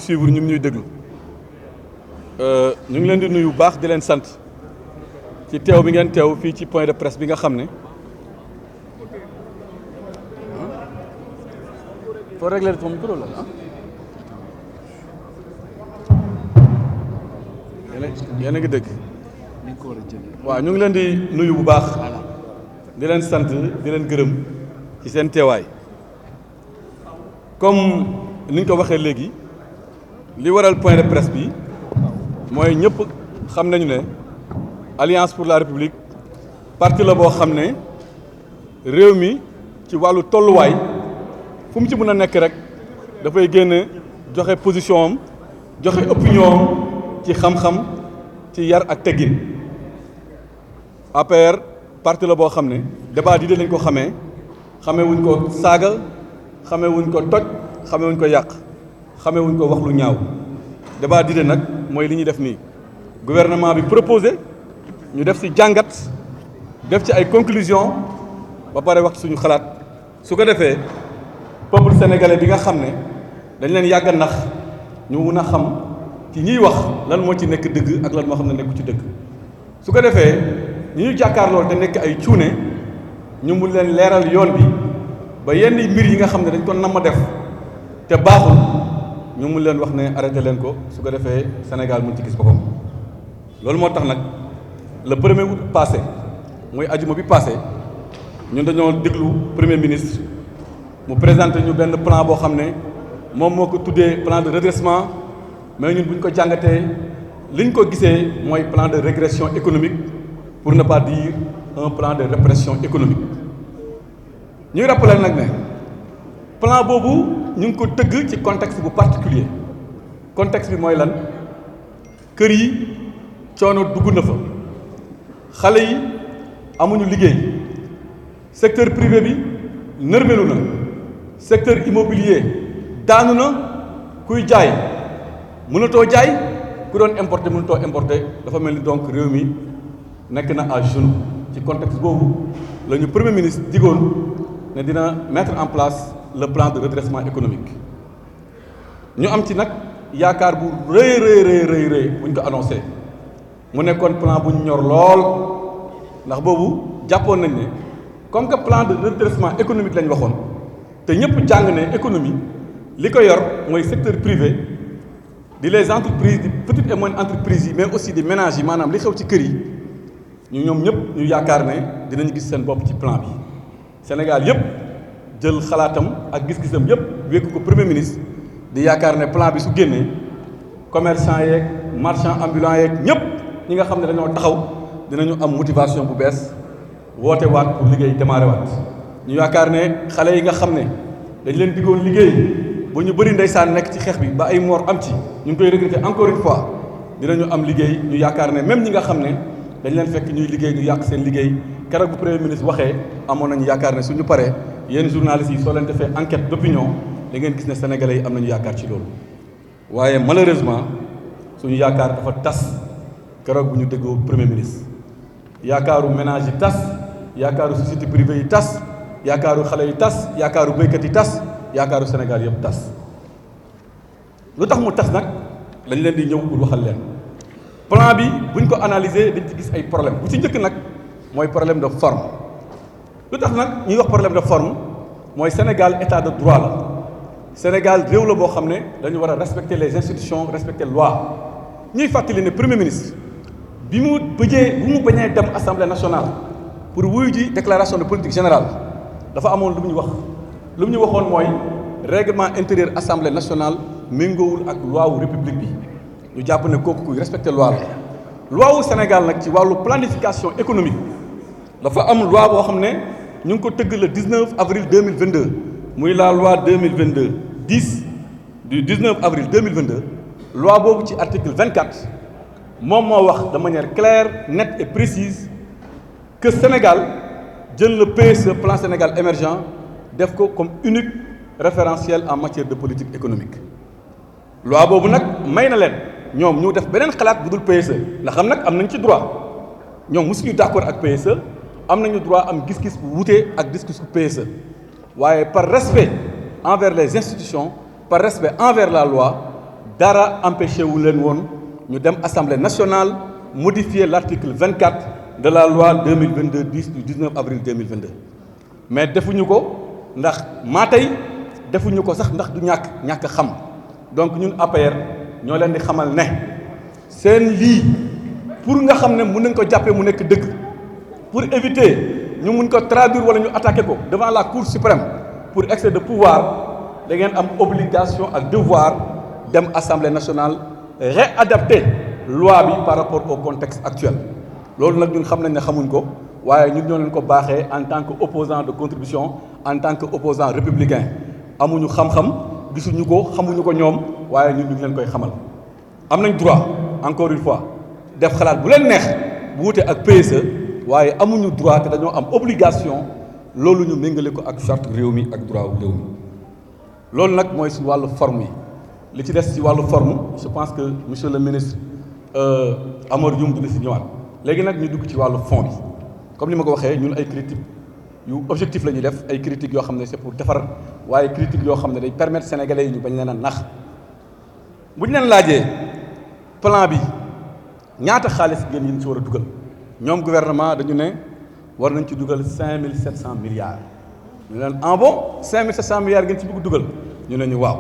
suivre ñu ngi ñuy déglu ñu ngi leen di nuyu bu baax di leen sant ci teew bi ngeen teew fii ci point de presse bi nga xam ne faut régler ton micro là yéen a ngi dégg waaw ñu ngi leen di nuyu bu baax di leen sant di leen gërëm ci seen teewaay comme ni ñu ko waxee léegi li waral point de presse bi mooy ñëpp xam nañu ne Alliance pour la République parti la boo xam ne réew mi ci wàllu tolluwaay fu mu ci mën a nekk rek dafay génn joxe position am joxe opinion am ci xam-xam ci yar ak teggin APR parti la boo xam ne débat di lañ ko xamee wuñ ko saaga xamee wuñ ko toj xamee wuñ ko yàq xamee wuñ ko wax lu ñaaw débat di nag mooy li ñuy def nii gouvernement bi proposé ñu def ci jàngat def ci ay conclusion ba pare wax ci suñu xalaat su ko defee peuple sénégalais bi nga xam ne dañ leen yàgg a nax ñu mun a xam ci ñiy wax lan moo ci nekk dëgg ak lan moo xam ne nekku ci dëgg su ko defee ñi ñu jàkkaarloo te nekk ay cuune ñu mun leen leeral yoon bi ba yenn mbir yi nga xam ne dañ ko namm def te baaxul ñu mun leen wax ne arrêté leen ko su ko defee Sénégal mun ci gis boppam loolu moo tax nag le 1er août passé muy ajuma bi passé ñun dañoo déglu premier ministre mu présenté ñu benn plan boo xam ne moom moo ko tuddee plan de redressement mais ñun bu ñu ko jàngatee li ñu ko gisee mooy plan de régression économique pour ne pas dire un plan de répression économique ñuy rappeler nag ne plan boobu ñu ngi ko tëgg ci contexte bu particulier contexte bi mooy lan kër yi coono dugg na fa xale yi amuñu liggéey secteur privé bi nërmelu na secteur immobilier daanu na kuy jaay mënatoo jaay ku doon importer mënatoo importer dafa mel ni donc réew mi nekk na à genoux ci contexte boobu la ñu premier ministre digoon ne dina mettre en place le plan de redressement économique ñu am ci nag yaakaar bu rëy bu ñu ko annoncé mu nekkoon plan bu ñu ñor lool ndax boobu jàppoon nañ ne comme que plan de redressement économique lañ waxoon te ñëpp jàng ne économie li ko yor mooy secteur privé di les entreprises di petites et moyennes entreprises yi mais aussi di ménages yi maanaam li xew ci kër yi ñoom ñëpp ñu yaakaar ne dinañu gis seen bopp ci plan bi Sénégal yëpp jël xalaatam ak gis-gisam yëpp wékku ko premier ministre di yaakaar ne plan bi su génnee commerçant yeeg marchand ambulant yeeg ñëpp ñi nga xam ne dañoo taxaw dinañu am motivation bu bees woote waat pour liggéey démarré waat ñu yaakaar ne xale yi nga xam ne dañ leen diggoon liggéey ba ñu bëri ndeysaan nekk ci xeex bi ba ay mort am ci ñu ngi koy regretter encore une fois dinañu am liggéey ñu yaakaar ne même ñi nga xam ne dañ leen fekk ñuy liggéey ñu yàq seen liggéey keroog bu premier ministre waxee amoon nañu yaakaar ne suñu paree yéen journalistes yi soo leen defee enquête d'opinion da ngeen gis ne sénégalais yi am nañu yaakaar ci loolu waaye malheureusement suñu yaakaar dafa tas keroog bu ñu déggoo premier ministre yaakaaru ménage yi tas yaakaaru société privée yi tas yaakaaru xale yi tas yaakaaru béykat yi tas yaakaaru Sénégal yëpp tas lu tax mu tas nag lañ leen di ñëw pour waxal leen plan bi buñ ko analyser dañ ci gis ay problème bu ci njëkk nag mooy problème de forme lu tax nag ñuy wax problème de forme mooy Sénégal état de droit la Sénégal réew la boo xam ne dañu war a respecter les institutions respecter loi ñuy fàttali ne premier ministre bi mu bañee dem assemblée nationale pour wuyu ji déclaration de politique générale dafa amoon lu mu ñu waxoon mooy règlement intérieur assemblée nationale méngoowul ak loi wu république bi ñu jàpp ne kooku kuy respecter loi la loi wu Sénégal nag ci wàllu planification économique dafa am loi boo xam ne ñu ngi ko tëgg le 19 avril 2022 muy la loi 10 du 19 avril 2022 loi boobu ci article 24 moom moo wax de manière claire nette et précise que Sénégal jël le PSE plan Sénégal émergent def ko comme unique référentiel en matière de politique économique loi boobu nag may na leen ñoom ñu def beneen xalaat bu dul PSE ndax xam nag am nañ ci droit ñoom mosuñu d'accord ak PSE am nañu droit am gis-gis bu wutee ak gis-gis bu PSE waaye par respect envers les institutions par respect envers la loi dara empêché wu leen woon ñu dem assemblée nationale modifier l'article 24 de la loi 2022-10 du 19 avril 2022 mais defuñu ko ndax maa tey defuñu ko sax ndax du ñàkk xam donc ñun APR ñoo leen di xamal ne seen lii pour nga xam ne mën nañ ko jàppee mu nekk dëgg pour éviter ñu mun ko traduire wala ñu attaquer ko devant la Cour suprême pour excès de pouvoir da ngeen am obligation ak devoir dem Assemblée nationale réadapter loi bi par rapport au contexte actuel loolu nag ñun xam nañ ne xamuñ ko waaye ñun ñoo leen ko baaxee en tant que opposant de contribution en tant que opposant républicain amuñu xam-xam gisuñu ko xamuñu ko ñoom waaye ñun ñu ngi leen koy xamal am nañ droit encore une fois def xalaat bu leen neex bu wute ak PSE waaye amuñu droit te dañoo am obligation loolu ñu méngale ko ak charte réew mi ak droit réew mi loolu nag mooy suñu wàllu forme yi li ci des ci wàllu forme je pense que monsieur le ministre Amadou Dioum dina si ñëwaat léegi nag ñu dugg ci wàllu fond bi comme ni ma ko waxee ñun ay critiques yu objectif la ñuy def ay critiques yoo xam ne c'est pour defar waaye critiques yoo xam ne day permettre sénégalais yi ñu bañ leen a nax bu ñu leen laajee plan bi ñaata xaalis ngeen yi ci war a dugal ñoom gouvernement dañu ne war nañ ci dugal 5700 milliards ñu leen en bon 5700 milliards ngeen ci bëgg dugal ñu ne ñu waaw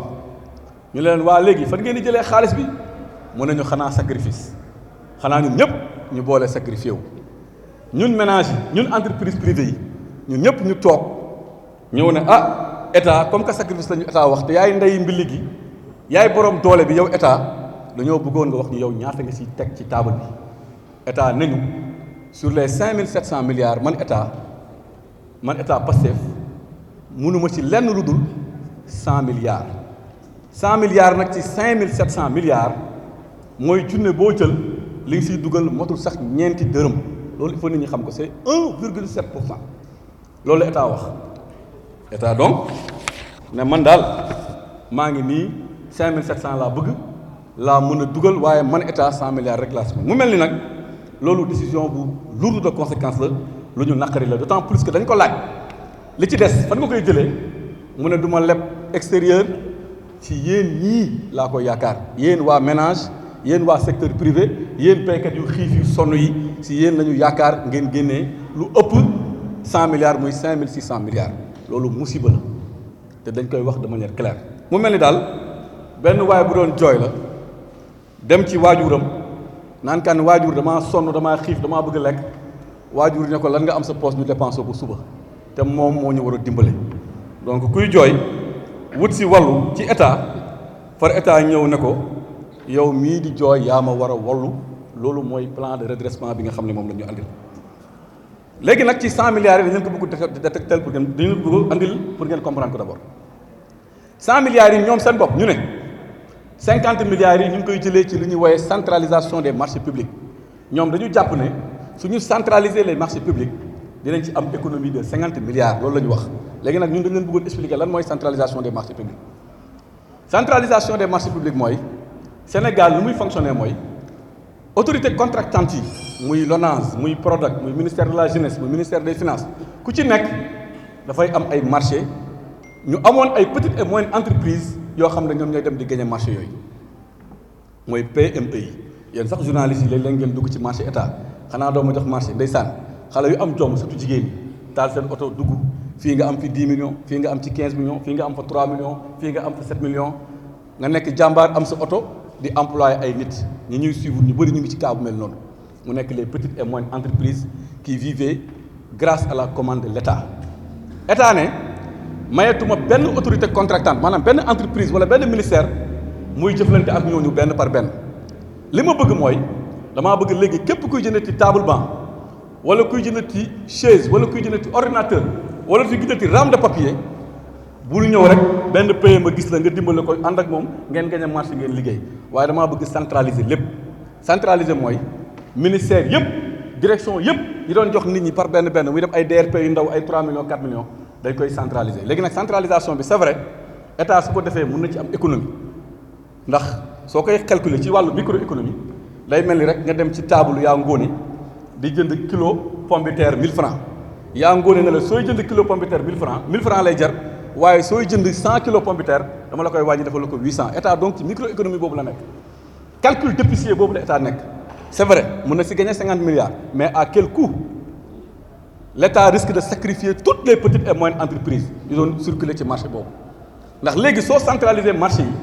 ñu leen waa léegi fan ngeen di jëlee xaalis bi mu ne ñu xanaa sacrifice xanaa ñun ñëpp ñu boole sacrifié wu ñun ménage yi ñun entreprise privée yi ñun ñëpp ñu toog ñëw ne ah état comme que sacrifice la ñu état wax te yaay ndey mbili gi yaay borom doole bi yow état dañoo bëggoon nga wax ñu yow ñaata nga siy teg ci table bi état nañu sur les 5700 milliards man état Pastef mënuma ci lenn lu dul 100 milliards 100 milliards nag ci 5700 milliards mooy junne boo jël li nga siy dugal motul sax ñeenti dërëm loolu il faut nit ñi xam ko c'est 1,7 pour cent loolu la état wax état donc ne man daal maa ngi nii 5700 laa bëgg laa mën a dugal waaye man état 100 milliards rek laa si mu mel ni nag loolu décision bu lourde de conséquence la lu ñu naqari la d'autant plus que dañ ko laaj li ci des fan nga koy jëlee mu ne du ma leb extérieur ci yéen ñii laa ko yaakaar yéen waa ménage yéen waa secteur privé yéen béykat yu xiif yu sonn yi si yéen la ñu yaakaar ngeen génnee lu ëpp 100 milliards muy 5600 milliards loolu musiba la te dañ koy wax de manière claire mu mel ni daal benn waaye bu doon jooy la dem ci waajuram naan kan waajur damaa sonn damaa xiif damaa bëgg lekk waajur ne ko lan nga am sa poche ñu dépensé ko suba te moom moo ñu war a dimbale donc kuy jooy wut si wàllu ci état far état ñëw ne ko yow mii di jooy yaa ma war a wallu loolu mooy plan de redressement bi nga xam ne moom la ñu andil léegi nag ci 100 milliards yi dañu leen ko bëgg détecter pour ngeen dañu bëgg andil pour ngeen comprendre ko d'abord 100 milliards yi ñoom seen bopp ñu ne 50 milliards yi ñu ngi koy jëlee ci li ñuy woowee centralisation des marchés publics ñoom dañu jàpp ne suñu centraliser les marchés publics dinañ ci am économie de 50 milliards loolu la ñu wax léegi nag ñun dañu leen bëggoon expliquer lan mooy centralisation des marchés publics centralisation des marchés publics mooy Sénégal lu muy fonctionner mooy autorité contractante yi muy LONASE muy PRODAC muy ministère de la jeunesse muy ministère des finances ku ci nekk dafay am ay marché ñu amoon ay petites et moyennes entreprises yoo xam ne ñoom ñooy dem di gagner marché yooyu mooy PME yi yéen sax journalistes yi léeg-léeg ngeen dugg ci marché état xanaa doo ma jox marché ndeysaan xale yu am jom surtout jigéen ñi taal seen oto dugg fii nga am fi 10 millions fii nga am ci 15 millions fii nga am fa 3 millions fii nga am fa 7 millions nga nekk jàmbaar am sa oto di employé ay nit ñi ñuy suivre ñu bëri ñu ngi ci cas bu mel noonu mu nekk les petites et moyennes entreprises qui vivaient grâce à la commande de l'État état ne mayetuma benn autorité contractante maanaam benn entreprise wala benn ministère muy jëflante ak ñooñu benn par benn li ma bëgg mooy damaa bëgg léegi képp kuy jëndati table banc wala kuy jëndati chaise wala kuy jëndati ordinateur wala kuy jëndati rame de papier bul ñëw rek benn pays ma gis la nga dimbale ko ànd ak moom ngeen gañ a marché ngeen liggéey waaye damaa bëgg centraliser lépp centraliser mooy ministère yëpp direction yëpp yi doon jox nit ñi par benn benn muy dem ay DRP yu ndaw ay 3 millions 4 millions dañ koy centraliser léegi nag centralisation bi c'est vrai état su ko defee mën na ci am économie ndax soo koy calculer ci wàllu microéconomie day mel ni rek nga dem ci table yaa ngóone di jënd kilo pomme de terre 1000 francs yaa ngóone ne la sooy jënd kilo pomme de terre 1000 francs 1000 francs lay jar waaye sooy jënd 100 kilos pomme de terre dama la koy wàññi defal la ko 800 état donc ci microéconomie boobu la nekk calcul d'épicier boobu la état nekk c'est vrai mën na si gagner 50 milliards mais à quel coût l'état risque de sacrifier toutes les petites et moyennes entreprises yu doon circuler ci marché boobu ndax léegi soo centraliser marché yi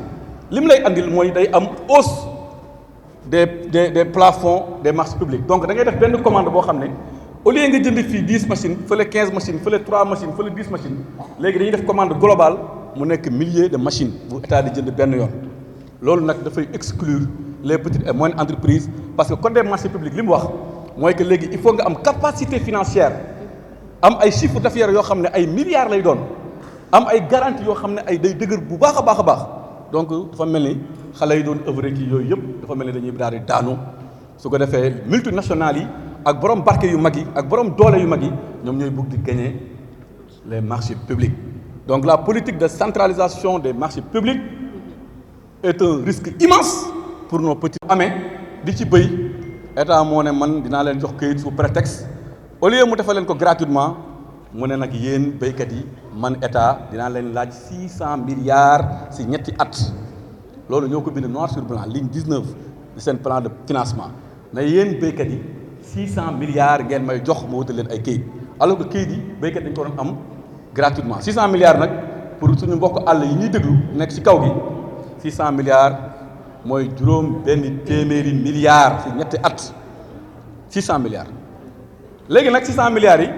li mu lay andil mooy day am hausse des plafonds des marchés publics donc da ngay def benn commande boo xam ne au lieu nga jënd fii 10 machines fële 15 machines fële 3 machines fële 10 machines léegi dañuy def commande globale mu nekk milliers de machines bu état di jënd benn yoon loolu nag dafay exclure les petites et moyennes entreprises parce que code des marchés publics li mu wax mooy que léegi il faut nga am capacité financière am ay chiffre d'affaires yoo xam ne ay milliards lay doon am ay garanties yoo xam ne ay day dëgër bu baax a baax a baax donc dafa mel ni xale yi doon œuvre ci yooyu yëpp dafa mel ni dañuy daal di daanu su ko defee multinationales yi ak borom barke yu mag yi ak borom doole yu mag yi ñoom ñooy bëgg di gagner les marchés publics donc la politique de centralisation des marchés publics est un risque immense pour nos petits amee di ci bëy état moo ne man dinaa leen jox këyit sous prétexte au lieu mu defal leen ko gratuitement mu ne nag yéen béykat yi man état dinaa leen laaj 600 milliards ci ñetti at loolu ñoo ko bind noir sur blanc ligne 19 de seen plan de financement mais yéen béykat yi 600 milliards ngeen may jox ma wutal leen ay këyit alors que këyit yi béykat dañ ko doon am gratuitement 600 milliards nag pour suñu mbokk àll yi ñuy déglu nekk ci kaw gi 600 milliards mooy juróom benn téeméeri milliards ci ñetti at 600 milliards léegi nag 600 milliards yi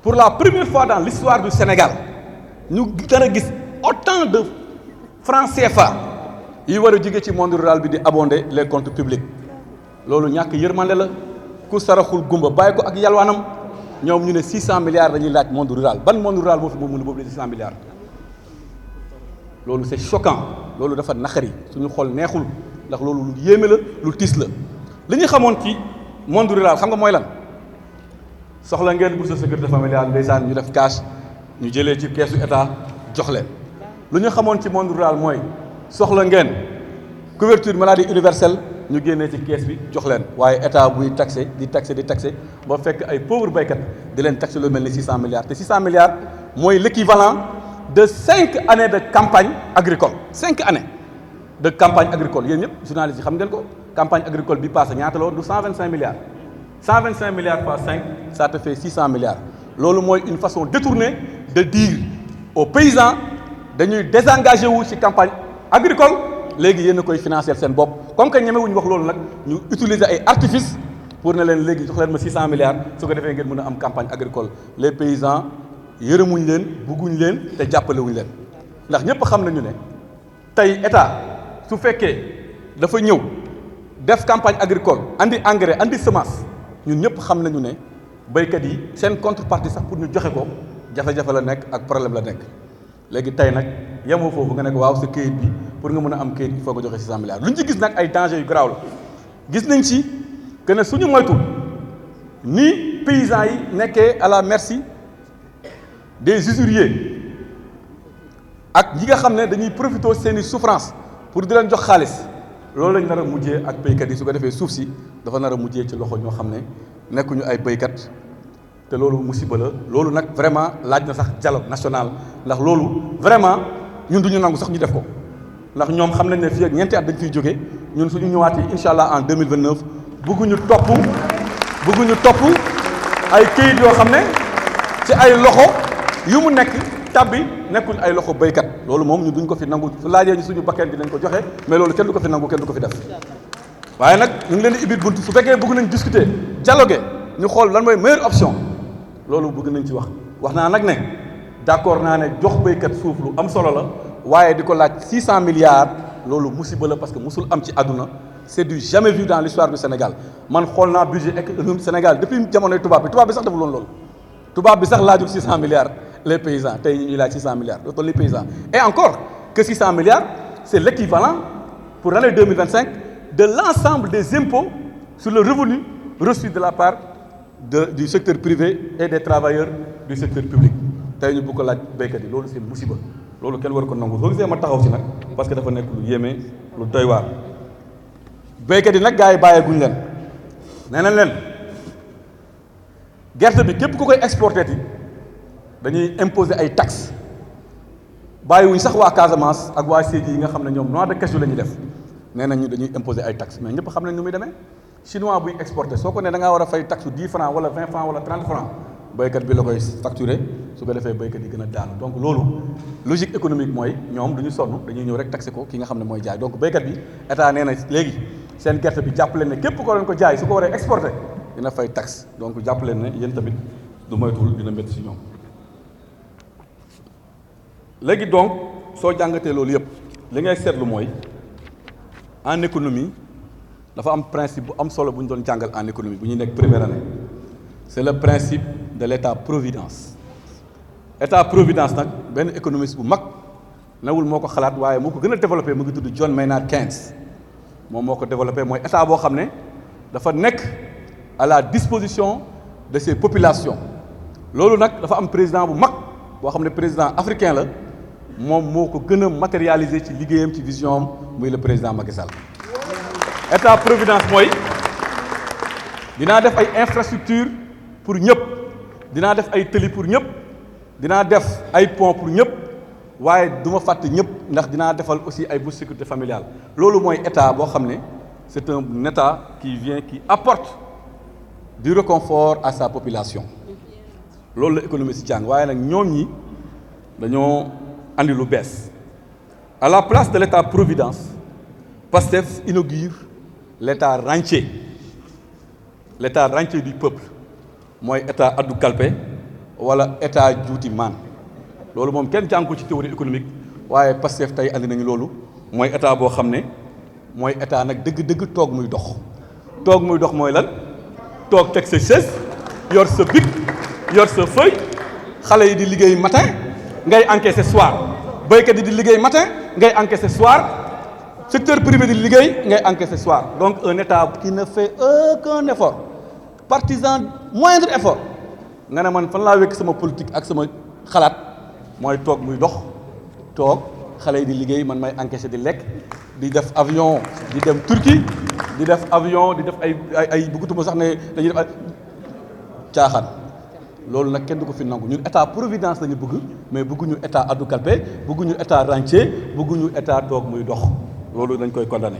pour la première fois dans l'histoire du Sénégal ñu dara gis autant de francs CFA yi war a jóge ci monde rural bi di abonder les comptes publics loolu ñàkk yërmande la ku saraxul gumba bàyyi ko ak yalwaanam ñoom ñu ne 600 milliards dañuy laaj monde rural ban monde rural moo fi moom mën a boobu la 600 milliards loolu c'est choquant loolu dafa naqari suñu xol neexul ndax loolu lu yéeme la lu tiis la li ñu xamoon ci monde rural xam nga mooy lan soxla ngeen bourse sécurité familiale ndeysaan ñu def cash ñu jëlee ci keesu état jox leen lu ñu xamoon ci monde rural mooy soxla ngeen couverture maladie universelle ñu génnee ci kees bi jox leen waaye état buy taxé di taxé ba fekk ay pauvres baykat di leen taxé lu mel ni 600 milliards te 600 milliards mooy l'équivalent de 5 années de campagne agricole 5 années de campagne agricole yéen ñëpp journalistes yi xam ngeen ko campagne agricole bi passé ñaata la woon du 125 milliards 125 milliards par 5 ça te fait 600 milliards loolu mooy une façon détournée de dire aux paysans dañuy désengagé wu ci campagne agricole léegi yéen a koy financer seen bopp comme que ñemewuñu wax loolu nag ñu utiliser ay artifices pour ne leen léegi jox leen ma 600 milliards su ko defee ngeen mën a am campagne agricole les paysans yërëmuñ leen bugguñ leen te jàppalewuñ leen ndax ñëpp xam nañu ne tey état su fekkee dafa ñëw def campagne agricole andi engrais andi semence ñun ñëpp xam nañu ne béykat yi seen contrepartie sax pour ñu joxe ko jafe-jafe la nekk ak problème la nekk léegi tey nag yemoo foofu nga nekk waaw sa këyit bi pour nga mën a am këyit il faut nga joxe 600 milliards lu ñu ci gis nag ay danger yu garaaw la gis nañ ci que ne suñu moytu ni paysans yi nekkee à la merci des usuriers ak ñi nga xam ne dañuy profiter seeni souffrance pour di leen jox xaalis loolu lañ nar a mujjee ak béykat yi su ko defee suuf si dafa nar a mujjee ci loxo ñoo xam ne nekkuñu ay béykat te loolu musiba la loolu nag vraiment laaj na sax dialogue national ndax loolu vraiment ñun duñu nangu sax ñu def ko ndax ñoom xam nañ ne fii ak ñeenti at dañ fiy jóge ñun suñu ñëwaatee incha allah en 2029 bëgguñu topp ay këyit yoo xam ne ci ay loxo yu mu nekk tabbi nekkul ay loxo béykat loolu moom ñu duñ ko fi nangu su laajee ñu suñu bakkeen dinañ ko joxe mais loolu kenn du ko fi nangu kenn du ko fi def waaye nag ñu ngi leen di ubbi bunt su fekkee bëgg nañ discuter dialoguer ñu xool lan mooy meilleure option loolu bëgg nañ ci wax naa nag ne d'accord naa ne jox béykat suuf lu am solo la waaye di ko laaj 600 milliards loolu musiba la parce que musul am ci àdduna c'est du jamais vu dans l'histoire du Sénégal man xool naa budget économique Sénégal depuis jamonoy tubaab bi sax deful woon loolu tubaab bi sax laajul 600 milliards les paysans tey ñu ñuy laaj 600 milliards loolu les paysans et encore que 600 milliards c'est l'équivalent pour l'année 2025 de l'ensemble des impôts sur le revenu reçu de la part du secteur privé et des travailleurs du secteur public tey ñu bëgg ko laaj béykat yi loolu c'est musiba loolu kenn war ko nangu soo gisee ma taxaw ci nag parce que dafa nekk lu yéeme lu doy waar béykat yi nag gars yi bàyyeeguñ leen nee nañ leen gerte bi képp ku koy exporté ti dañuy imposer ay taxes bàyyiwuñ sax waa Casamance ak waa Sédhiou yi nga xam ne ñoom noix de cajou la ñuy def nee nañ ñu dañuy imposer ay taxes mais ñëpp xam nañ nu muy demee chinois buy exporter soo ko ne da ngaa war a fay taxe 10 francs wala 20 francs wala 30 francs béykat bi la koy facturer su ko defee béykat yi gën a daanu donc loolu logique économique mooy ñoom du ñu sonn dañuy ñëw rek taxé ko ki nga xam ne mooy jaay donc béykat bi état nee na léegi seen gerte bi jàpp leen ne képp ko leen ko jaay su ko waree exporter dina fay taxe donc jàpp leen ne yéen tamit du moytuwul dina métti si ñoom. léegi donc soo jàngatee loolu yëpp li ngay seetlu mooy en économie dafa am principe bu am solo bu ñu doon jàngal en économie bu ñuy nekk première année c'est le principe de l'état providence état providence nag benn économiste bu mag nawul moo ko xalaat waaye moo ko gën a développé mu ngi tudd John Maynard Keynes moom moo ko développé mooy état boo xam ne dafa nekk à la disposition de ses populations loolu nag dafa am président bu mag boo xam ne président africain la moom moo ko gën a matérialiser ci liggéeyam ci vision am muy le président Macky Sall état providence mooy dinaa def ay infrastructure pour ñëpp dinaa def ay tëli pour ñëpp dinaa def ay pont pour ñëpp waaye du ma fàtte ñëpp ndax dinaa defal aussi ay bourse sécurité familiale loolu mooy état boo xam ne c'est un état qui apporte du réconfort à sa population loolu la économie si jàng waaye nag ñoom ñi dañoo andi lu bees à la place de l'état providence Pastef inaugure l'état rentier du peuple mooy état addu kalpe wala état juuti maan loolu moom kenn jàng ko ci théorie économique waaye Pastef tey andi nañu loolu mooy état boo xam ne mooy état nag dëgg-dëgg toog muy dox mooy lan toog teg sa chaise yor sa bic yor sa feuille xale yi di liggéey matin ngay encaisser soir béykat yi di liggéey matin ngay encaisser soir secteur privé di liggéey ngay encaisser soir donc un état qui ne fait aucun effort partisan moindre effort nga ne man fan laa wekk sama politique ak sama xalaat mooy toog muy dox toog xale yi di liggéey man may encaisser di lekk di def avion di dem Turquie di def avion di def ay bëggatuma sax ne dañuy def ay caaxaan loolu nag kenn du ko fi nangu ñun état providence lañu bëgg mais bëgguñu état addu kalpe bëgguñu état rentier bëgguñu état toog muy dox loolu dañ koy condamné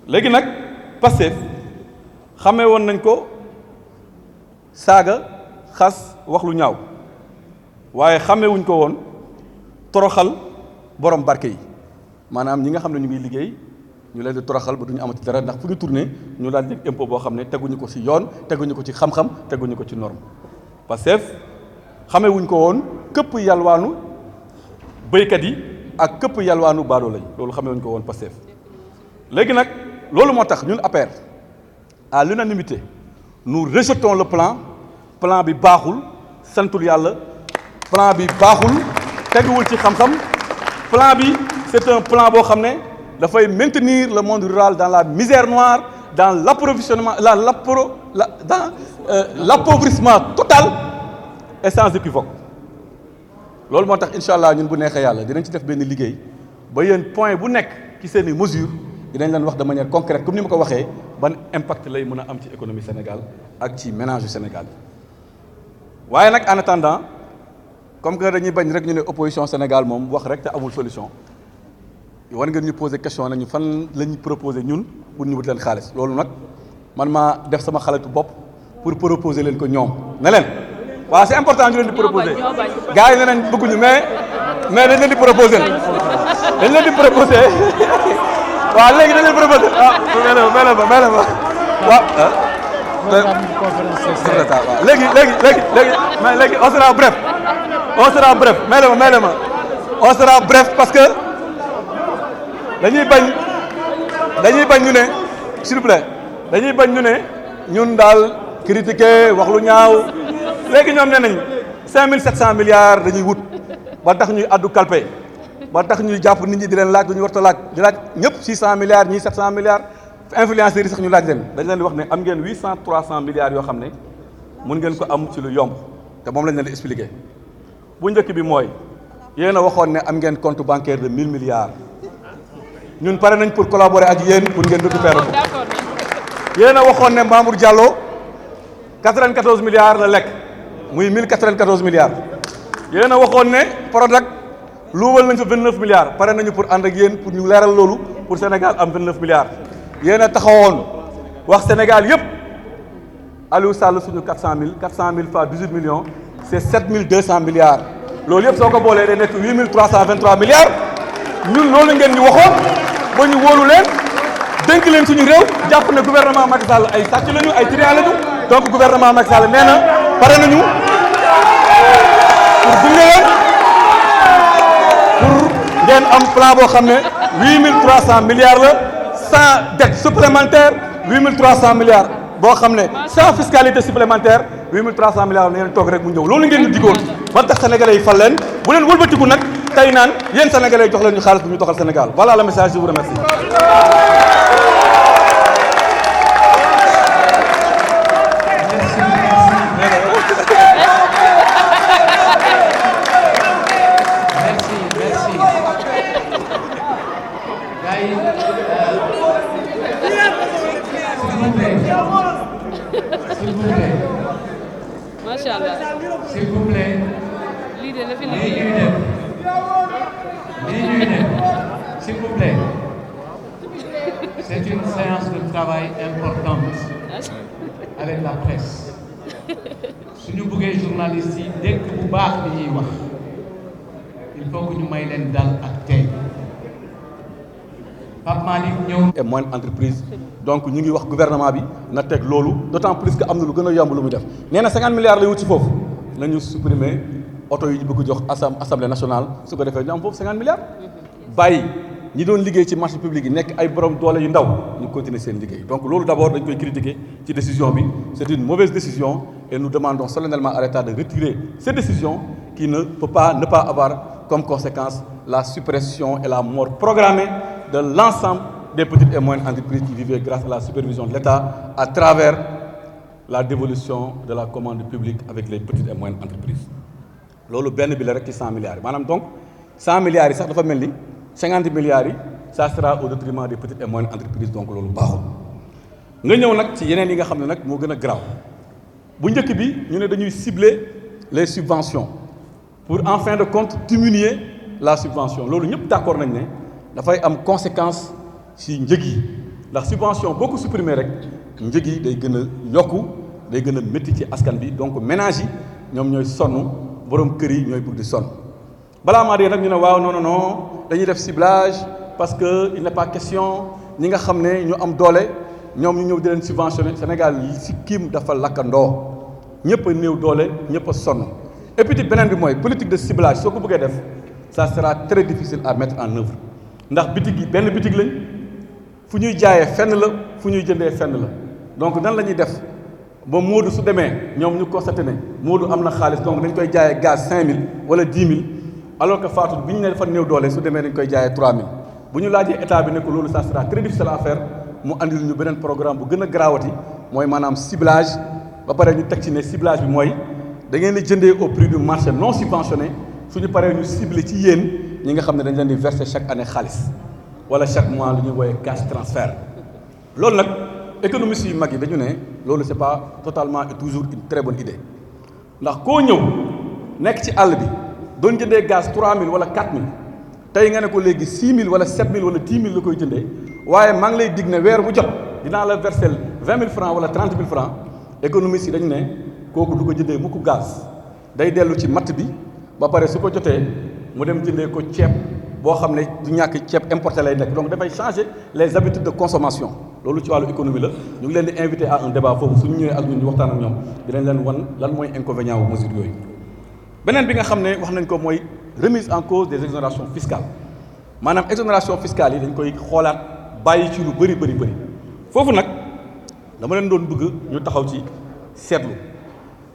léegi nag Pastef xamee woon nañ ko saaga xas wax lu ñaaw waaye xamee wuñ ko woon toroxal borom barke yi maanaam ñi nga xam ne ñu ngi liggéey ñu leen di toroxal ba duñu amati dara ndax fu ñu tourné ñu daan jël impôt boo xam ne teguñu ko ci yoon teguñu ko ci xam-xam teguñu ko ci norme Pastef xamee wuñ ko woon këpp yalwaanu béykat yi ak këpp yalwaanu baadoo lañ loolu xamee wuñ ko woon Pastef léegi nag loolu moo tax ñun APR à l'unanimité nous rejetons le plan bi baaxul santul yàlla plan bi baaxul teguwul ci xam-xam plan bi c'est un plan boo xam ne dafay maintenir le monde rural dans la misère noire dans l'approvisionnement dans l'appauvrissement total et sans équivoque loolu moo tax incha allah ñun bu neexee yàlla dinañ ci def benn liggéey ba yéen point bu nekk ci seen i mesures dinañ leen wax de manière concrète comme ni ma ko waxee ban impact lay mën a am ci économie Sénégal ak ci ménage Sénégal waaye nag en attendant comme que dañuy bañ rek ñu ne opposition Sénégal moom wax rek te amul solution war ngeen ñu poser question nañu fan la ñu proposer ñun pour ñu wut leen xaalis loolu nag man maa def sama xalatu bopp pour proposer leen ko ñoom ne leen waaw c'est important ñu leen di proposer gars yi ne nañ bëgguñu mais dañ leen di proposer waaw léegi dañ leen proposer may la ma waaw léegi on sera bref may la ma on sera bref parce que dañuy bañ ñu ne s'il vous plaît dañuy bañ ñu ne ñun daal critiquer wax lu ñaaw léegi ñoom nee nañ 5700 milliards dañuy wut ba tax ñuy addu kalpe ba tax ñuy jàpp nit ñi di leen laaj du ñu war a laaj di laaj ñëpp 600 milliards ñii 700 milliards influenceurs yi sax ñu laaj leen dañ leen di wax ne am ngeen 300 milliards yoo xam ne mun ngeen ko am ci lu yomb te moom lañ leen di expliquer bu njëkk bi mooy yéen a waxoon ne am ngeen compte bancaire de 1000 milliards ñun pare nañ pour collaborer ak yéen pour ngeen récupérer ko yéen a waxoon ne Mamour Diallo 94 milliards la lekk muy 1094 milliards yéen a waxoon ne Prodac luubal nañ fa 29 milliards pare nañu pour ànd ak yéen pour ñu leeral loolu pour Sénégal am 29 milliards yéen a taxawoon wax Sénégal yëpp Aliou Sall suñu 400 000 fois 18 millions c'est 7200 milliards loolu yëpp soo ko boolee day nekk 8323 milliards ñun loolu ngeen ñu waxoon ba ñu wóolu leen dénk leen suñu réew jàpp ne gouvernement Macky Sall ay sàcc lañu ay trian lañu donc gouvernement Macky Sall nee na pare nañu pour gunge leen pour ngeen am plan boo xam ne 8300 milliards la sans dette supplémentaire 8300 milliards boo xam ne sans fiscalité supplémentaire 8300 milliards na ngeen toog rek mu ñëw loolu ngeen ñu digoon ba tax sénégalais yi fal leen bu leen wëlbatiku nag tey naan yéen sénégalais yi jox leen ñu xaalis bu ñu doxal Sénégal voilà le message, je vous remercie. Machallah. S'il vous plaît. L'idée de S'il vous plaît. C'est une séance de travail importante avec la presse. Si nous voulons journalistes, dès que vous parlez, il faut que nous mettions dans l'acte. Pape Malick ñëw. Et moindre entreprise donc ñu ngi wax gouvernement bi na teg loolu d'autant plus que am na lu gën a yomb lu muy def nee na 50 milliards lay wut ci foofu nañu supprimer oto yi ñu bëgg jox assemblée nationale su ko defee ñu am foofu 50 milliards. bàyyi ñi doon liggéey ci marché public yi nekk ay borom doole yu ndaw ñu continuer seen liggéey donc loolu d'abord dañ koy critiquer ci décision bi c'est une mauvaise décision et nous demandons solennellement à l'État de retirer cette décision qui ne peut pas ne pas avoir comme conséquence la suppression et la mort programmée de l'ensemble des petites et moyennes entreprises qui vivaient grâce à la supervision de l'État à travers la dévolution de la commande publique avec les petites et moyennes entreprises. loolu benn bi la rek ci 100 milliards yi maanaam donc 100 milliards yi sax dafa mel ni 50 milliards yi ça sera au détriment des petites et moyennes entreprises donc loolu baaxul. nga ñëw nag ci yeneen yi nga xam ne nag moo gën a garaaw bu njëkk bi ñu ne dañuy cibler les subventions pour en fin de compte diminuer la subvention loolu ñëpp d'accord nañ ne dafay am conséquence ci njëg yi ndax subvention boo ko supprimer rek njëg yi day gën a yokku day gën a métti ci askan bi donc ménage yi ñoom ñooy sonn borom kër yi ñooy bëgg di sonn balaa maa dee nag ñu ne waaw non dañuy def ciblage parce que il n'est pas question ñi nga xam ne ñu am doole ñoom ñu ñëw di leen subventionné Sénégal yi si kiim dafa lakkandoo ñëpp a néew doole ñëpp a sonn et puis beneen bi mooy politique de ciblage soo ko bëggee def ça sera très difficile à mettre en œuvre ndax bitig yi benn bitig lañ fu ñuy jaayee fenn la fu ñuy jëndee fenn la donc nan la ñuy def ba Moodu su demee ñoom ñu constaté ne Moodu am na xaalis donc dañ koy jaayee gaz 5000 wala 10 000 alors que Fatou bi ñu ne dafa néew doole su demee dañ koy jaayee 3000 bu ñu laajee état bi ne ko loolu ça sera très difficile à faire mu andil ñu beneen programme bu gën a garaawati mooy maanaam ciblage ba pare ñu teg ci ne ciblage bi mooy da ngeen di jëndee au prix du marché non subventionné suñu paree ñu ciblé ci yéen ñi nga xam ne dañ leen di verser chaque année xaalis wala chaque mois lu ñuy woowee cash transfert loolu nag économistes yu mag yi dañu ne loolu c'est pas totalement et toujours une très bonne idée ndax koo ñëw nekk ci àll bi doon jëndee gaz 3000 wala 4000 tey nga ne ko léegi 6000 wala 7000 wala 10 000 la koy jëndee waaye maa ngi lay dig ne weer bu jot dinaa la verser 20 000 francs wala 30 000 francs économistes yi dañu ne kooku du ko jëndee mukk gaz day dellu ci matt bi ba pare su ko jotee mu dem jëndee ko ceeb boo xam ne du ñàkk ceeb importé lay nekk donc dafay changer les habitudes de consommation loolu ci wàllu économie la ñu ngi leen di invité à un débat foofu suñu ñëwee ak ñun ñu waxtaan ak ñoom dinañ leen wan lan mooy inconvénient wu mesure yooyu. beneen bi nga xam ne wax nañ ko mooy remise en cause des exonérations fiscales maanaam exonération fiscale yi dañ koy xoolaat bàyyi ci lu bëri foofu nag dama leen doon bëgg ñu taxaw ci seetlu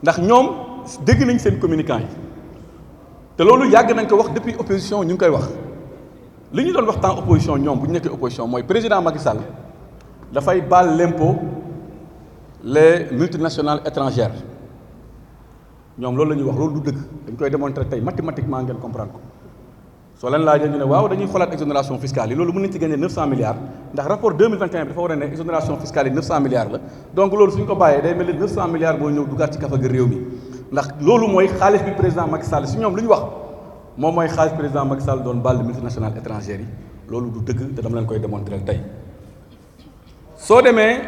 ndax ñoom dégg nañ seen communicant yi te loolu yàgg nañ ko wax depuis opposition ñu ngi koy wax li ñu doon wax temps opposition ñoom bu ñu nekkee opposition mooy président Macky Sall dafay baal l'impôt les multinationales étrangères ñoom loolu la ñuy wax loolu du dëgg dañ koy démontrer tey mathématiquement ngeen comprendre ko soo leen laajee ñu ne waaw dañuy xoolaat exonération fiscale yi loolu mën nañ ci gagner 900 milliards ndax rapport 2021 bi dafa war a ne exonération fiscale yi 900 milliards la donc loolu suñ ko bàyyee day mel ni 900 milliards boo ñëw dugaat ci kafa ga réew mi ndax loolu mooy xaalis bi président Macky Sall si ñoom lu ñu wax moom mooy xaalis président Macky Sall doon baal multinationales étrangères yi loolu du dëgg te dama leen koy démontrer tey. soo demee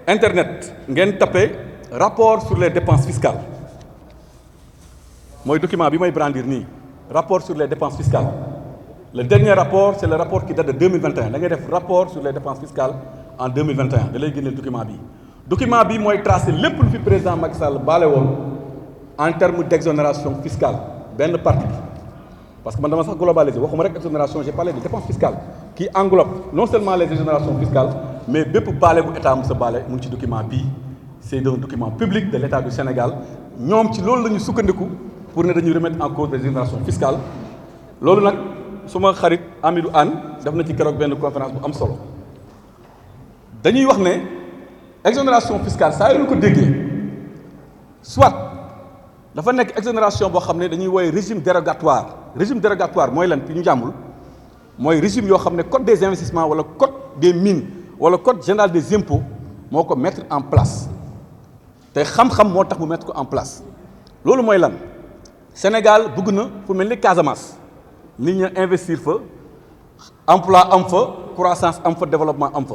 internet ngeen tapé rapport sur les dépenses fiscales mooy document bi may brandir nii rapport sur les dépenses fiscales le dernier rapport c'est le rapport qui date de 2021 da ngay def rapport sur les dépenses fiscales en 2021 da lay génneel document bi mooy tracé lépp lu fi président Macky Sall baale woon en termes d'exonération fiscale benn partie bi parce que man dama sax globalisé waxuma rek exonération j'ai parlé de dépenses fiscales qui englobe non seulement les exonérations fiscales mais bépp baale bu état mu sa baale mu ngi ci document bii c'est un document public de l'état du Sénégal ñoom ci loolu la ñu sukkandiku pour ne dañuy remettre en cause les exonérations fiscales loolu nag suma xarit Amidou Anne def na ci keroog benn conférence bu am solo dañuy wax ne exonération fiscale saa yu ñu ko déggee soit dafa nekk exonération boo xam ne dañuy woowee régime dérogatoire mooy lan fi ñu jàmmul mooy régime yoo xam ne code des investissements wala code des mines wala code général des impôts moo ko mettre en place te xam-xam moo tax mu mettre ko en place loolu mooy lan Sénégal bëgg na fu mel ni Casamance nit ñi investir fa emploi am fa croissance am fa développement am fa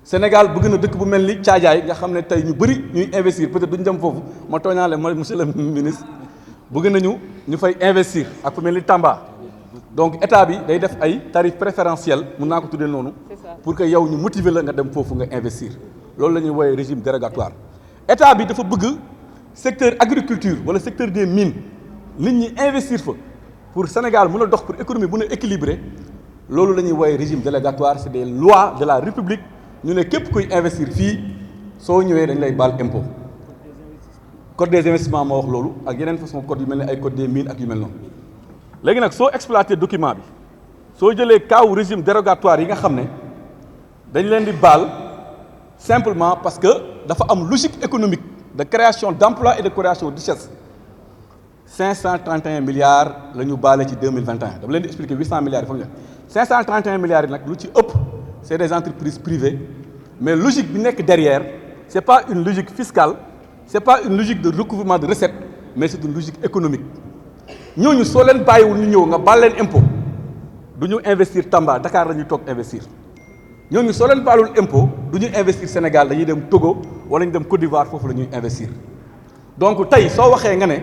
Sénégal bëgg na dëkk bu mel ni Caajaay nga xam ne tey ñu bëri ñuy investir peut-être duñ dem foofu ma tooñaale mooy monsieur le ministre bëgg nañu ñu fay investir ak fu mel ni Tamba donc état bi day def ay tarifs préférentiels mun naa ko tuddee noonu pour que yow ñu motiver la nga dem foofu nga investir loolu la ñuy woowee régime dérogatoire état bi dafa bëgg secteur agriculture wala secteur des mines nit ñi investir fa pour Sénégal mën a dox pour économie mën a équilibrer loolu la ñuy woowee régime dérogatoire c'est des lois de la République ñu ne képp kuy investir fii soo ñëwee dañ lay baal impôt code des investissements moo wax loolu ak yeneen façon code yu mel ne ay code des mines ak yu mel noonu léegi nag soo exploité document bi soo jëlee cas régime dérogatoire yi nga xam ne dañ leen di baal simplement parce que dafa am logique économique de création d'emploi et de création de richesse 531 milliards la ñu baale ci 2021 dama leen di expliquer 800 milliards yi fa mu ne 531 milliards yi nag lu ci ëpp c'est des entreprises privées mais logique bi nekk derrière c'est pas une logique fiscale c'est pas une logique de recouvrement de recettes mais c'est une logique économique ñooñu soo leen bàyyiwul ñu ñëw nga baal leen impôt du ñu investir Tamba Dakar la ñuy toog investir ñooñu soo leen baalul impôt du ñu investir Sénégal dañuy dem Togo wala ñu dem Côte d'Ivoire foofu la ñuy investir donc tey soo waxee nga ne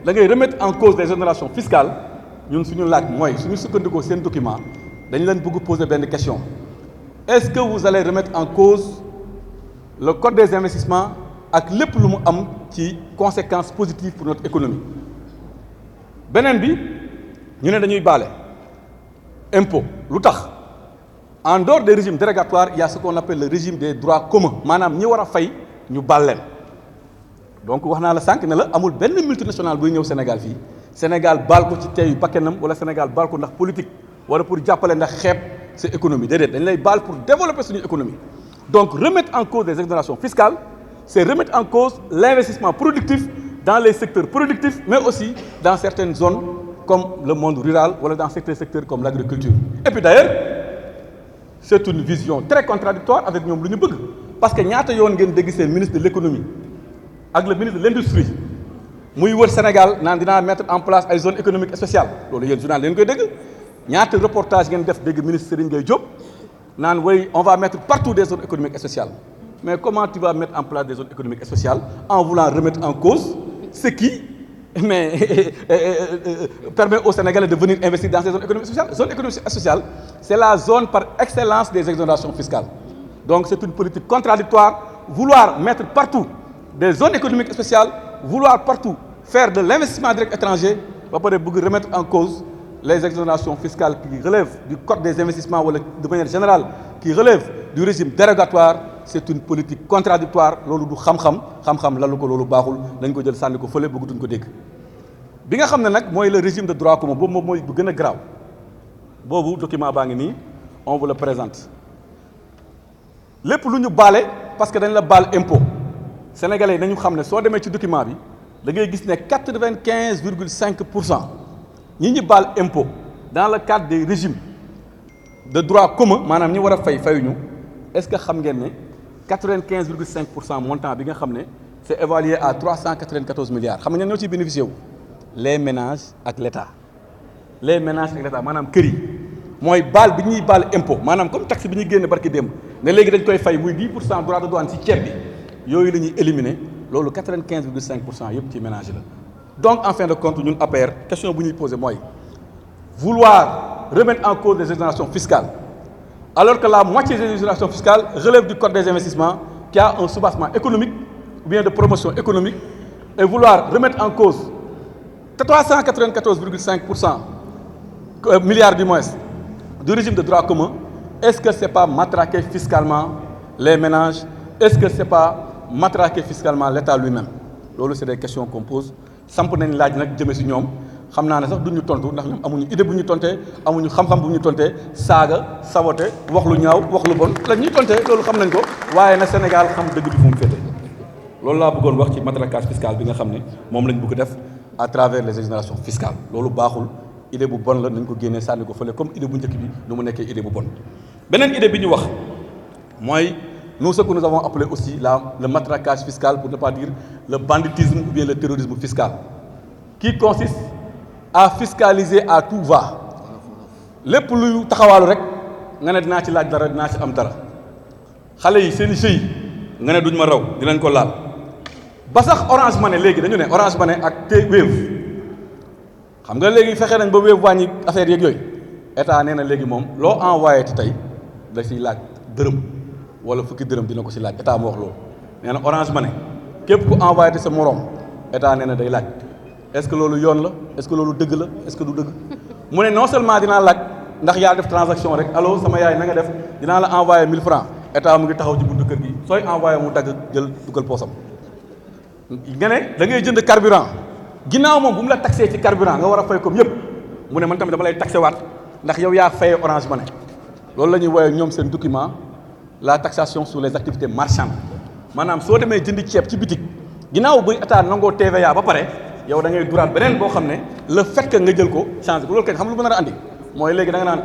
da ngay remettre en cause les exonérations fiscales ñun suñu laaj mooy suñu sukkandikoo seen document dañ leen bëgg poser benn question est-ce que vous allez remettre en cause le code des investissements ak lépp lu mu am ci conséquences positives pour notre économie beneen bi ñu ne dañuy baale impôt lu tax en dehors des régimes dérogatoires il y a ce qu'on appelle le régime des droits communs maanaam ñi war a fay ñu baal leen donc wax naa la sànq ne la amul benn multinational buy ñëw Sénégal fii Sénégal baal ko ci teeyu bakkenam wala Sénégal baal ko ndax politique wala pour jàppale ndax xeeb sa économie déedéet dañ lay baal pour développer suñu économie donc remettre en cause des exonérations fiscales c'est remettre en cause l'investissement productif dans les secteurs productifs mais aussi dans certaines zones comme le monde rural wala dans certains secteurs comme l'agriculture et puis d'ailleurs c'est une vision très contradictoire avec ñoom lu ñu bëgg parce que ñaata yoon ngeen dégg seen ministre de l'économie ak le ministre de l'industrie muy wër Sénégal naan dinaa mettre en place ay zones économiques spéciales loolu yéen journal leen koy dégg ñaata reportage ngeen def dégg ministre Serigne Gueye Diop naan oui on va mettre partout des zones économiques spéciales mais comment tu vas mettre en place des zones économiques spéciales en voulant remettre en cause ce qui permet aux Sénégalais de venir investir dans ces zones économiques spéciales. Zone économique spéciale, c'est la zone par excellence des exonérations fiscales. Donc c'est une politique contradictoire, vouloir mettre partout des zones économiques spéciales, vouloir partout faire de l'investissement direct étranger, va pas remettre en cause les exonérations fiscales qui relèvent du code des investissements ou de manière générale, qui relèvent du régime dérogatoire. C'est une politique contradictoire loolu du xam-xam lalu ko loolu baaxul dañ ko jël sànni ko fële bëggatuñ ko dégg bi nga xam ne nag mooy le régime de droit commun boobu moom mooy bu gën a graaw boobu document baa ngi nii on vous le présente lépp lu ñu baale parce que dañ la baal impôt sénégalais nañu xam ne soo demee ci document bi da ngay gis ne 95,5% ñi baal impôt dans le cadre des régimes de droit commun maanaam ñi war a fayuñu est-ce que xam ngeen ne 95,5% montant bi nga xam ne c'est évalué à 394 milliards xam nga ñoo ciy bénéficié wu les ménages ak l'État les ménages ak l'État maanaam kër yi mooy baal bi ñuy baal impôt maanaam comme taxe bi ñuy génne barki démb ne léegi dañ koy fay muy 10% droit de douane ci ceeb bi yooyu la ñuy éliminer loolu 95,5% yëpp ci ménage la. donc en fin de compte ñun APR question bu ñuy poser mooy vouloir remettre en cause les exonérations fiscales alors que la moitié des exonérations fiscales relève du code des investissements qui a un soubassement économique ou bien de promotion économique et vouloir remettre en cause 394,5% milliards du moins du régime de droit commun, est-ce que c'est pas matraquer fiscalement les ménages? Est-ce que c'est pas matraquer fiscalement l'État lui-même? Loolu c'est des questions qu'on pose. Samp nañ laaj nag jëme ci ñoom xam naa ne sax duñu tontu ndax ñoom amuñu idée bu ñu tontee amuñu xam-xam bu ñu tontee saaga saboté wax lu ñaaw wax lu bon la ñuy tontee loolu xam nañ ko waaye na Sénégal xam dëgg bi fu mu féete loolu laa bëggoon wax ci matraquage fiscal bi nga xam ne moom lañ bëgg def à travers les exonérations fiscales loolu baaxul idée bu bon la nañ ko génnee sànni ko fële comme idée bu njëkk bi nu mu nekkee idée bu bon beneen idée bi ñu wax mooy nous ce que nous avons appelé aussi le matraquage fiscal pour ne pas dire le banditisme ou bien le terrorisme fiscal qui consiste à fiscaliser à tout va lépp luy taxawaalu rek nga ne dinaa ci laaj dara dinaa ci am dara xale yi seen i sëy nga ne duñ ma raw dinañ ko laal ba sax Orange Money léegi dañu ne Orange Money ak Wave xam nga léegi fexe nañ ba Wave wàññi affaire yeeg yooyu état nee na léegi moom loo envoyé ci tey da ciy laaj dërëm wala fukki dërëm dina ko ci laaj état moo wax loolu nee na Orange Money képp ku envoyé te sa morom état nee na day laaj est-ce que loolu yoon la est-ce que loolu dëgg la est-ce que du dëgg mu ne non seulement dinaa laaj ndax yaa def transaction rek allo sama yaay na nga def dinaa la envoyé 1000 francs état mu ngi taxaw ci buntu kër gi sooy envoyé mu dagg jël dugal poosam nga ne da ngay jënd carburant ginnaaw moom bu mu la taxé ci carburant nga war a fay comme yëpp mu ne man tamit dama lay taxé waat ndax yow yaa fayee Orange Money loolu la ñuy woowee ñoom seen document la taxation sur les activités marchandes maanaam soo demee jënd ceeb ci bitik ginnaaw bu état nangoo TVA ba pare yow da ngay duraat beneen boo xam ne le fait que nga jël ko changé ko loolu kañ xam lu mën a andi mooy léegi da nga naan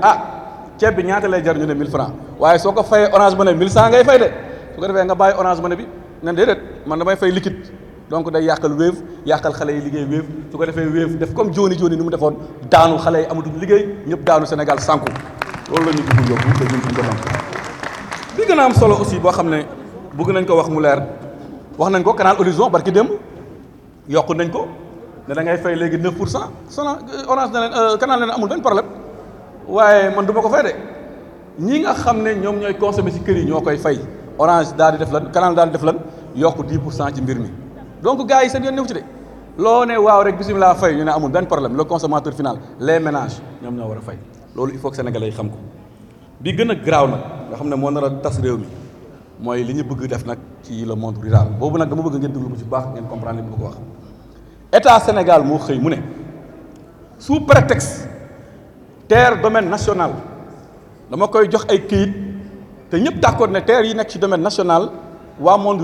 ceeb bi ñaata lay jar ñu ne 1000 francs waaye soo ko fayee Orange Money 1100 ngay fay de su ko defee nga bàyyi Orange Money bi ne déedéet man damay fay liquide donc day yàqal Wave yàqal xale yi liggéey Wave su ko defee Wave def comme Joni ni mu defoon daanu xale yi amatuñ liggéey ñëpp daanu Sénégal sànku loolu la ñu bëgg yóbbu te ñun suñu ko bi gën a am solo aussi boo xam ne bëgg nañ ko wax mu leer wax nañ ko Canal Horizon barki démb yokku nañ ko ne da ngay fay léegi 9% Orange ne leen Canal ne leen amul benn problème waaye man du ma ko fay de ñi nga xam ne ñoom ñooy consommer ci kër yi ñoo koy fay Orange daal di def lan Canal daal di def lan yokk 10% ci mbir mi donc gars yi seen yoon newu ci de loo ne waaw rek bisimilah fay ñu ne amul benn problème le consommateur final les ménages ñoom ñoo war a fay loolu il faut que sénégalais yi xam ko bi gën a garaaw nag nga xam ne moo nar a tas réew mi mooy li ñu bëgg def nag ci le monde rural boobu nag dama bëgg ngeen déglu ko ci baax ngeen comprendre li mu bëgg wax état Sénégal moo xëy mu ne sous prétexte terre domaine national dama koy jox ay këyit te ñëpp d'accord ne terre yi nekk ci domaine national waa monde